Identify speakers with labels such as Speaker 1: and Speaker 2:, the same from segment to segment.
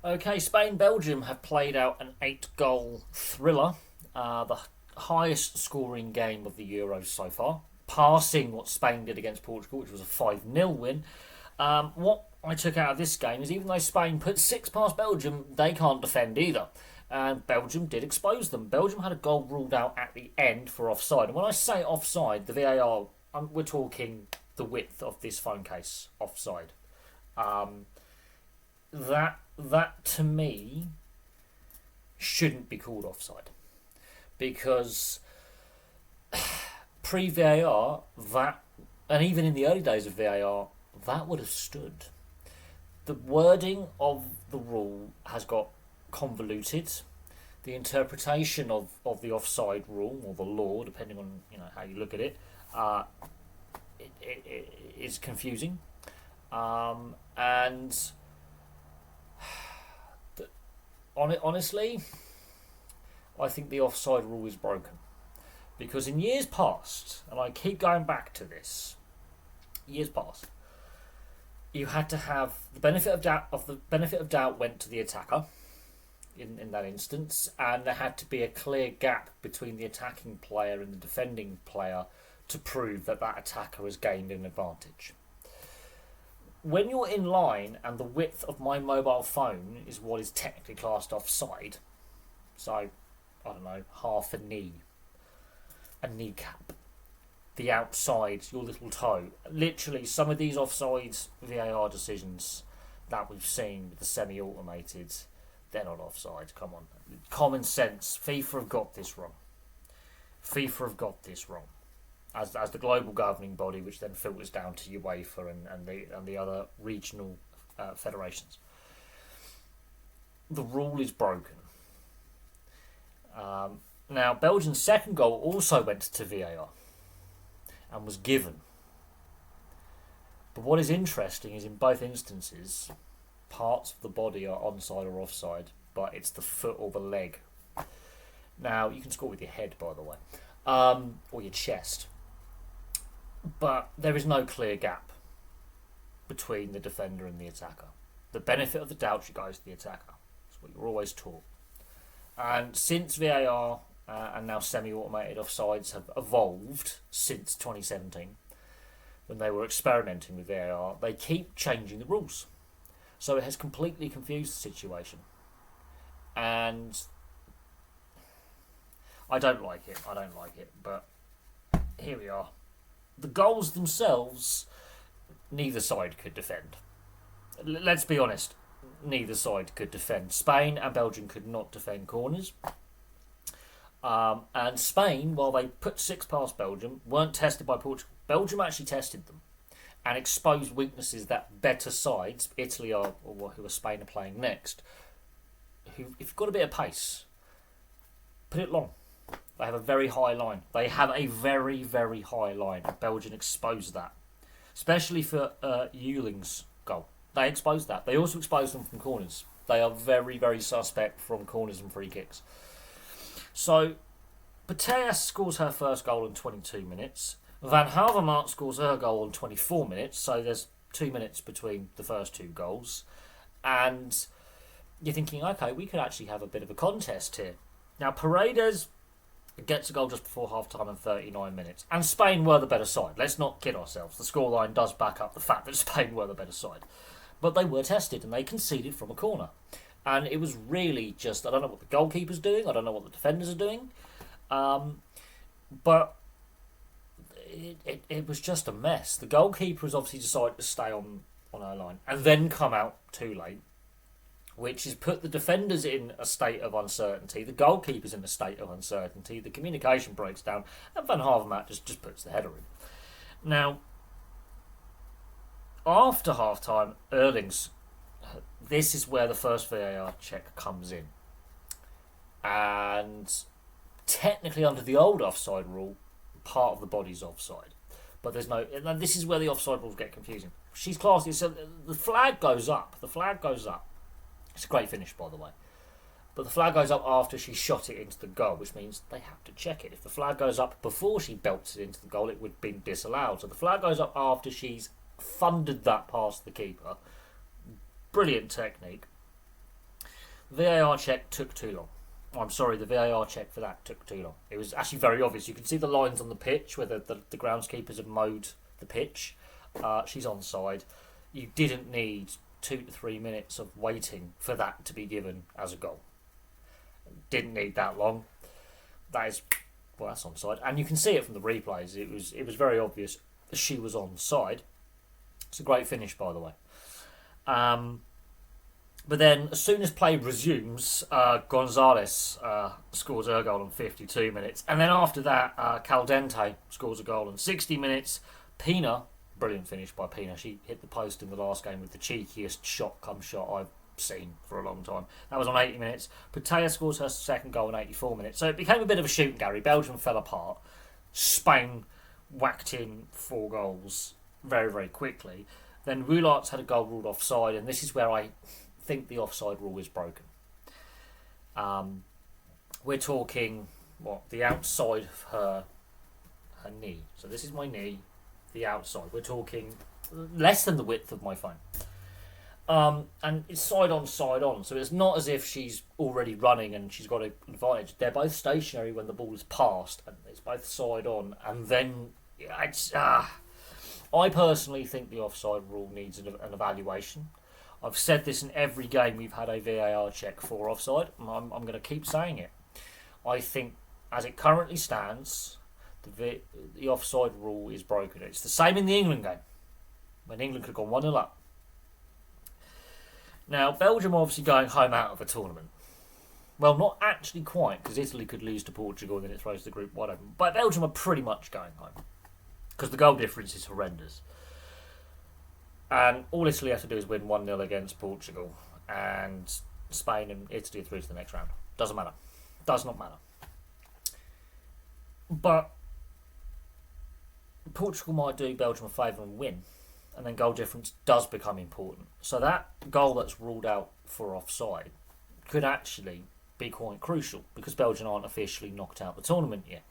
Speaker 1: Okay, Spain-Belgium have played out an 8-goal thriller, the highest scoring game of the Euros so far, passing what Spain did against Portugal, which was a 5-0 win. What I took out of this game is even though Spain put 6 past Belgium, they can't defend either. And Belgium did expose them. Belgium had a goal ruled out at the end for offside. And when I say offside, the VAR, we're talking the width of this phone case offside. Um, that to me shouldn't be called offside because pre VAR that, and even in the early days of VAR, that would have stood. The wording of the rule has got convoluted. The interpretation of the offside rule or the law, depending on how you look at it, it is confusing, and honestly, I think the offside rule is broken because in years past, and I keep going back to this, years past, you had to have the benefit of doubt. The benefit of doubt went to the attacker in that instance, and there had to be a clear gap between the attacking player and the defending player to prove that that attacker has gained an advantage. When you're in line and the width of my mobile phone is what is technically classed offside, so I don't know, half a kneecap, the outside, your little toe. Literally, some of these offside VAR decisions that we've seen with the semi-automated, they're not offside. Come on, common sense. FIFA have got this wrong. FIFA have got this wrong. As the global governing body, which then filters down to UEFA and the other regional federations. The rule is broken. Now, Belgium's second goal also went to VAR and was given. But what is interesting is in both instances, parts of the body are onside or offside, but it's the foot or the leg. Now, you can score with your head, by the way, or your chest. But there is no clear gap between the defender and the attacker. The benefit of the doubt goes to the attacker. That's what you're always taught. And since VAR and now semi-automated offsides have evolved since 2017, when they were experimenting with VAR, they keep changing the rules. So it has completely confused the situation. And I don't like it. But here we are. The goals themselves, neither side could defend. Let's be honest, neither side could defend. Spain and Belgium could not defend corners. And Spain, while they put 6 past Belgium, weren't tested by Portugal. Belgium actually tested them and exposed weaknesses that better sides, Italy or who Spain are playing next, who, if you've got a bit of pace, put it long. They have a very high line. They have a very, very high line. Belgium exposed that. Especially for Euling's goal. They exposed that. They also exposed them from corners. They are very, very suspect from corners and free kicks. So, Pateas scores her first goal in 22 minutes. Van Havermaet scores her goal in 24 minutes. So there's 2 minutes between the first 2 goals. And you're thinking, okay, we could actually have a bit of a contest here. Now, Paredes gets a goal just before half-time in 39 minutes. And Spain were the better side. Let's not kid ourselves. The scoreline does back up the fact that Spain were the better side. But they were tested and they conceded from a corner. And it was really just, I don't know what the goalkeeper's doing. I don't know what the defenders are doing. But it was just a mess. The goalkeeper has obviously decided to stay on our line and then come out too late, which has put the defenders in a state of uncertainty, the goalkeeper's in a state of uncertainty, the communication breaks down, and Van Havermaet just puts the header in. Now, after half-time, Erling's, this is where the first VAR check comes in. And technically under the old offside rule, part of the body's offside. But there's no, and this is where the offside rules get confusing. She's classed, so the flag goes up. It's a great finish, by the way. But the flag goes up after she shot it into the goal, which means they have to check it. If the flag goes up before she belts it into the goal, it would have been disallowed. So the flag goes up after she's thundered that past the keeper. Brilliant technique. VAR check took too long. I'm sorry, the VAR check for that took too long. It was actually very obvious. You can see the lines on the pitch where the groundskeepers have mowed the pitch. She's onside. You didn't need 2 to 3 minutes of waiting for that to be given as a goal. Didn't need that long. That's onside, and you can see it from the replays. It was very obvious she was onside. It's a great finish, by the way. But then, as soon as play resumes, Gonzalez scores her goal in 52 minutes. And then after that, Caldente scores a goal in 60 minutes. Pina, brilliant finish by Pina. She hit the post in the last game with the cheekiest shot I've seen for a long time. That was on 80 minutes. Putea scores her second goal in 84 minutes. So it became a bit of a shooting gallery. Belgium fell apart. Spain whacked in 4 goals very, very quickly. Then Roulart's had a goal ruled offside, and this is where I think the offside rule is broken. We're talking the outside of her knee. So this is my knee, the outside. We're talking less than the width of my phone. And it's side on, so it's not as if she's already running and she's got an advantage. They're both stationary when the ball is passed, and it's both side on. And then I personally think the offside rule needs an evaluation. I've said this in every game we've had a VAR check for offside. I'm going to keep saying it. I think, as it currently stands, the offside rule is broken. It's the same in the England game, when England could have gone 1-0 up. Now, Belgium are obviously going home out of a tournament. Well, not actually quite, because Italy could lose to Portugal and then it throws the group wide open. But Belgium are pretty much going home, because the goal difference is horrendous. And all Italy have to do is win 1-0 against Portugal, and Spain and Italy are through to the next round. Doesn't matter. Does not matter. But Portugal might do Belgium a favour and win, and then goal difference does become important. So that goal that's ruled out for offside could actually be quite crucial, because Belgium aren't officially knocked out the tournament yet.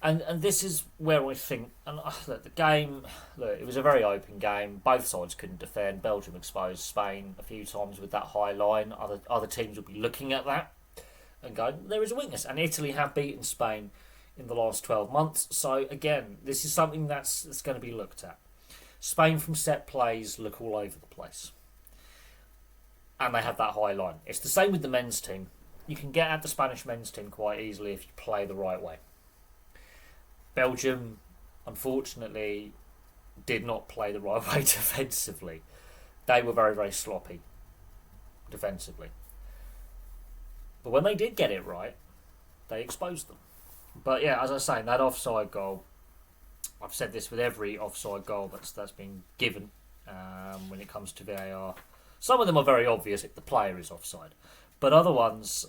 Speaker 1: And this is where I think, and look, the game, it was a very open game. Both sides couldn't defend. Belgium exposed Spain a few times with that high line. Other teams will be looking at that and going, there is a weakness. And Italy have beaten Spain in the last 12 months. So again, this is something that's going to be looked at. Spain from set plays look all over the place, and they have that high line. It's the same with the men's team. You can get at the Spanish men's team quite easily if you play the right way. Belgium, unfortunately, did not play the right way defensively. They were very, very sloppy defensively. But when they did get it right, they exposed them. But yeah, as I was saying, that offside goal, I've said this with every offside goal that's been given when it comes to VAR. Some of them are very obvious if the player is offside. But other ones,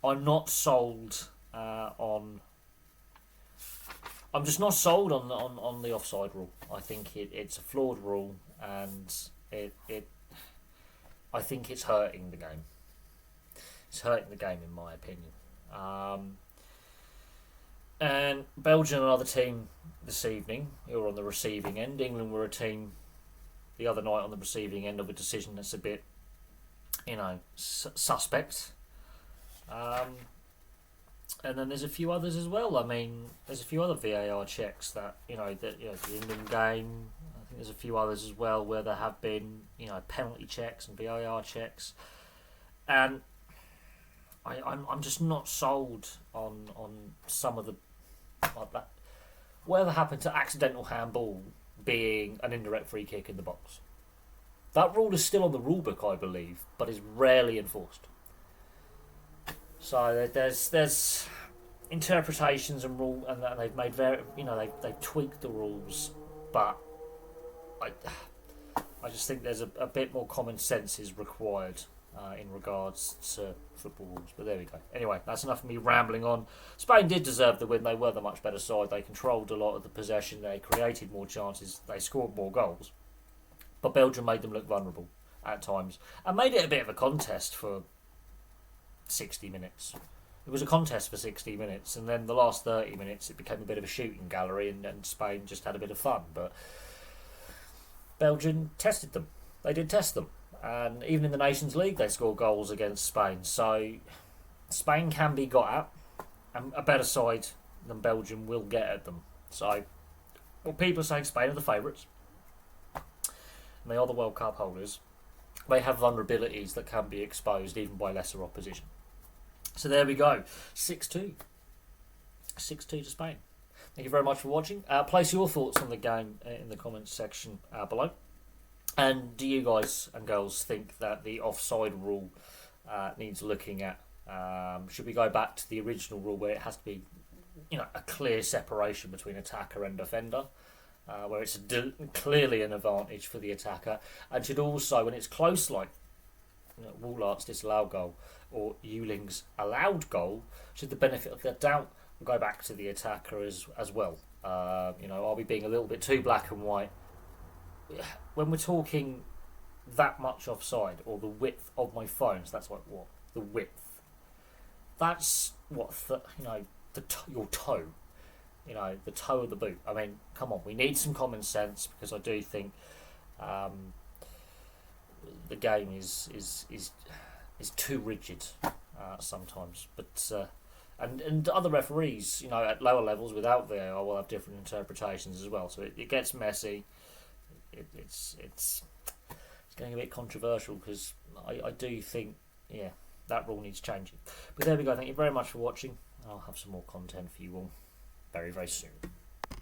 Speaker 1: I'm not sold on... I'm just not sold on the offside rule. I think it's a flawed rule, and I think it's hurting the game. It's hurting the game, in my opinion. And Belgium, another team this evening, who were on the receiving end. England were a team the other night on the receiving end of a decision that's a bit, suspect. And then there's a few others as well. I mean, there's a few other VAR checks that, the England game. I think there's a few others as well where there have been, penalty checks and VAR checks. And I'm just not sold on some of the, like that. Whatever happened to accidental handball being an indirect free kick in the box? That rule is still on the rule book, I believe, but is rarely enforced. So there's interpretations and rule, and they've made they've tweaked the rules, but I just think there's a bit more common sense is required in regards to football rules. But there we go. Anyway, that's enough of me rambling on. Spain did deserve the win. They were the much better side. They controlled a lot of the possession. They created more chances. They scored more goals. But Belgium made them look vulnerable at times and made it a bit of a contest for 60 minutes. It was a contest for 60 minutes, and then the last 30 minutes it became a bit of a shooting gallery, and Spain just had a bit of fun. But Belgium tested them. They did test them. And even in the Nations League, they score goals against Spain. So Spain can be got at, and a better side than Belgium will get at them. So, well, people are saying Spain are the favourites, and they are the World Cup holders. They have vulnerabilities that can be exposed even by lesser opposition. So there we go, 6-2. 6-2 to Spain. Thank you very much for watching. Place your thoughts on the game in the comments section below. And do you guys and girls think that the offside rule needs looking at? Should we go back to the original rule where it has to be, a clear separation between attacker and defender, where it's clearly an advantage for the attacker, and should also, when it's close, like Woolart's disallowed goal or Ewling's allowed goal, should the benefit of the doubt go back to the attacker as well? Are we being a little bit too black and white when we're talking that much offside, or the width of my phone? So that's like what the width. That's what your toe. The toe of the boot. I mean, come on, we need some common sense, because I do think the game is too rigid sometimes. But and other referees, at lower levels without VAR will have different interpretations as well. So it gets messy. It's getting a bit controversial, because I do think, that rule needs changing. But there we go. Thank you very much for watching. I'll have some more content for you all very, very soon.